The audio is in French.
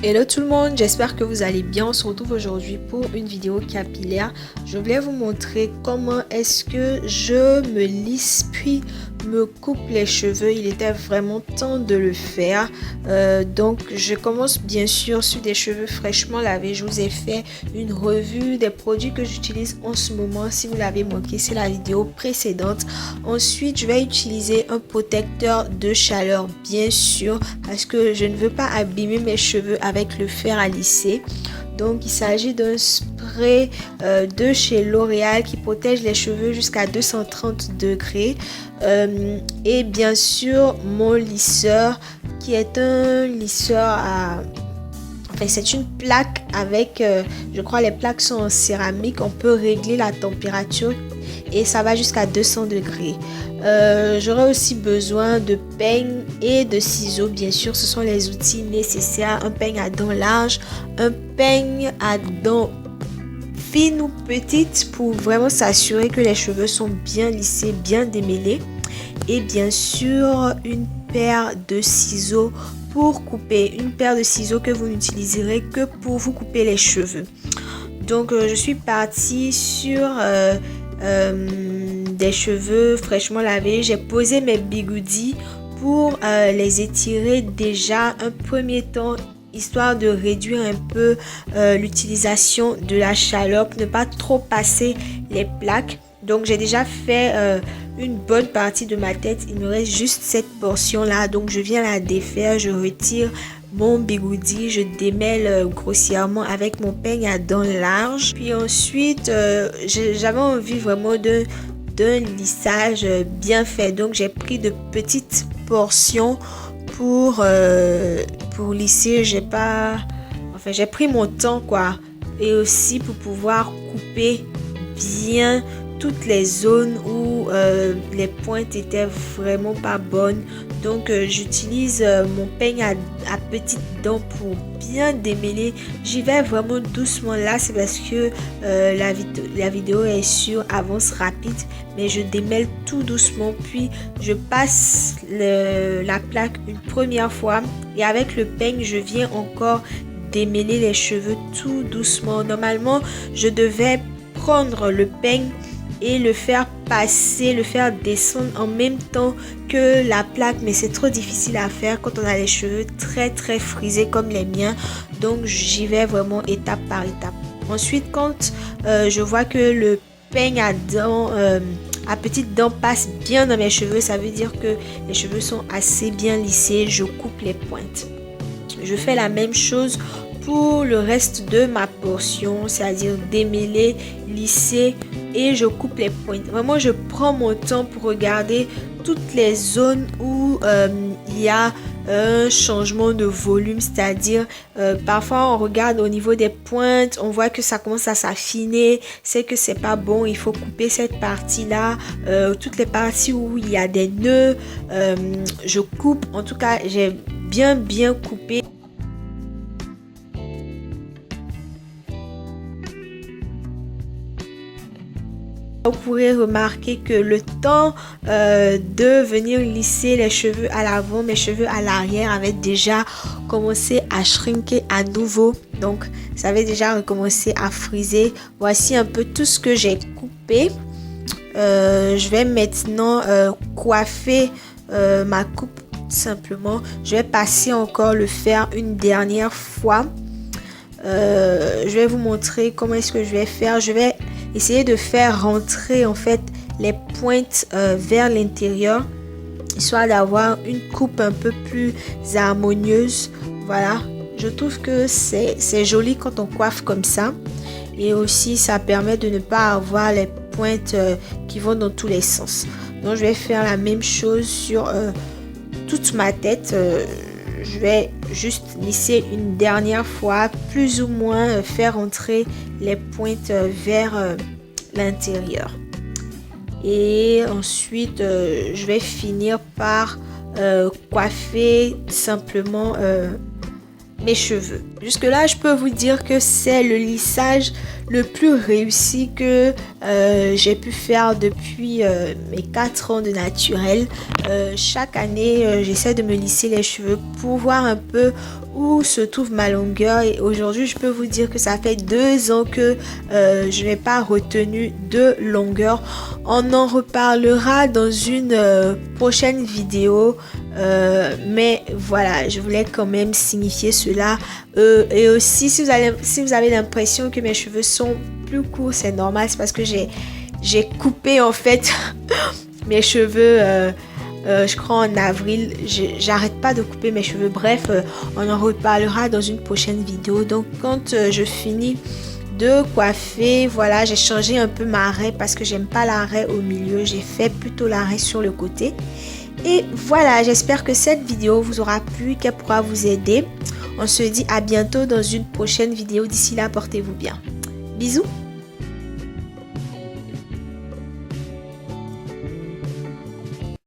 Hello tout le monde, j'espère que vous allez bien. On se retrouve aujourd'hui pour une vidéo capillaire. Je voulais vous montrer comment est-ce que je me lisse puis me coupe les cheveux. Il était vraiment temps de le faire. Donc je commence bien sûr sur des cheveux fraîchement lavés. Je vous ai fait une revue des produits que j'utilise en ce moment. Si vous l'avez manqué, c'est la vidéo précédente. Ensuite, je vais utiliser un protecteur de chaleur bien sûr parce que je ne veux pas abîmer mes cheveux avec le fer à lisser. Donc il s'agit d'un spray de chez L'Oréal qui protège les cheveux jusqu'à 230 degrés et bien sûr mon lisseur qui est un lisseur à... Enfin, c'est une plaque avec, je crois les plaques sont en céramique, on peut régler la température et ça va jusqu'à 200 degrés. J'aurai aussi besoin de peigne et de ciseaux, bien sûr, ce sont les outils nécessaires. Un peigne à dents larges, un peigne à dents fines ou petites pour vraiment s'assurer que les cheveux sont bien lissés, bien démêlés. Et bien sûr, une paire de ciseaux pour couper, une paire de ciseaux que vous n'utiliserez que pour vous couper les cheveux. Donc, je suis partie sur... des cheveux fraîchement lavés. J'ai posé mes bigoudis pour les étirer déjà un premier temps, histoire de réduire un peu l'utilisation de la chaleur pour ne pas trop passer les plaques. Donc j'ai déjà fait une bonne partie de ma tête, il me reste juste cette portion là, donc je viens la défaire, je retire mon bigoudi, je démêle grossièrement avec mon peigne à dents larges. Puis ensuite, j'avais envie vraiment d'un lissage bien fait. Donc j'ai pris de petites portions pour lisser. J'ai pris mon temps quoi. Et aussi pour pouvoir couper bien toutes les zones où les pointes étaient vraiment pas bonnes. Donc j'utilise mon peigne à petites dents pour bien démêler. J'y vais vraiment doucement là, c'est parce que la vidéo est sur avance rapide, mais je démêle tout doucement, puis je passe la plaque une première fois et avec le peigne je viens encore démêler les cheveux tout doucement. Normalement je devais prendre le peigne et le faire passer, le faire descendre en même temps que la plaque, mais c'est trop difficile à faire quand on a les cheveux très frisés comme les miens. Donc j'y vais vraiment étape par étape. Ensuite, quand je vois que le peigne à dents à petites dents passe bien dans mes cheveux, ça veut dire que les cheveux sont assez bien lissés. Je coupe les pointes. Je fais la même chose pour le reste de ma portion, c'est-à-dire démêler, lisser et je coupe les pointes. Vraiment, je prends mon temps pour regarder toutes les zones où il y a un changement de volume, c'est-à-dire parfois on regarde au niveau des pointes, on voit que ça commence à s'affiner, c'est que c'est pas bon, il faut couper cette partie-là, toutes les parties où il y a des nœuds, je coupe. En tout cas, j'ai bien coupé. Vous pourrez remarquer que le temps de venir lisser les cheveux à l'avant, mes cheveux à l'arrière avaient déjà commencé à shrinker à nouveau. Donc, ça avait déjà recommencé à friser. Voici un peu tout ce que j'ai coupé. Je vais maintenant coiffer ma coupe simplement. Je vais passer encore le fer une dernière fois. Je vais vous montrer comment est-ce que je vais faire. Je vais essayer de faire rentrer en fait les pointes vers l'intérieur, histoire d'avoir une coupe un peu plus harmonieuse. Voilà, je trouve que c'est joli quand on coiffe comme ça, et aussi ça permet de ne pas avoir les pointes qui vont dans tous les sens. Donc je vais faire la même chose sur toute ma tête. Je vais juste lisser une dernière fois, plus ou moins faire entrer les pointes vers l'intérieur. Et ensuite, je vais finir par coiffer simplement mes cheveux. Jusque-là, je peux vous dire que c'est le lissage le plus réussi que j'ai pu faire depuis mes 4 ans de naturel. Chaque année, j'essaie de me lisser les cheveux pour voir un peu où se trouve ma longueur. Et aujourd'hui, je peux vous dire que ça fait 2 ans que je n'ai pas retenu de longueur. On en reparlera dans une prochaine vidéo. Mais voilà, je voulais quand même signifier cela. Et aussi, si vous avez l'impression que mes cheveux sont plus courts, c'est normal. C'est parce que j'ai coupé en fait mes cheveux, je crois en avril. J'arrête pas de couper mes cheveux. Bref, on en reparlera dans une prochaine vidéo. Donc quand je finis de coiffer, voilà, j'ai changé un peu ma raie parce que j'aime pas la raie au milieu. J'ai fait plutôt la raie sur le côté. Et voilà, j'espère que cette vidéo vous aura plu, qu'elle pourra vous aider. On se dit à bientôt dans une prochaine vidéo. D'ici là, portez-vous bien. Bisous!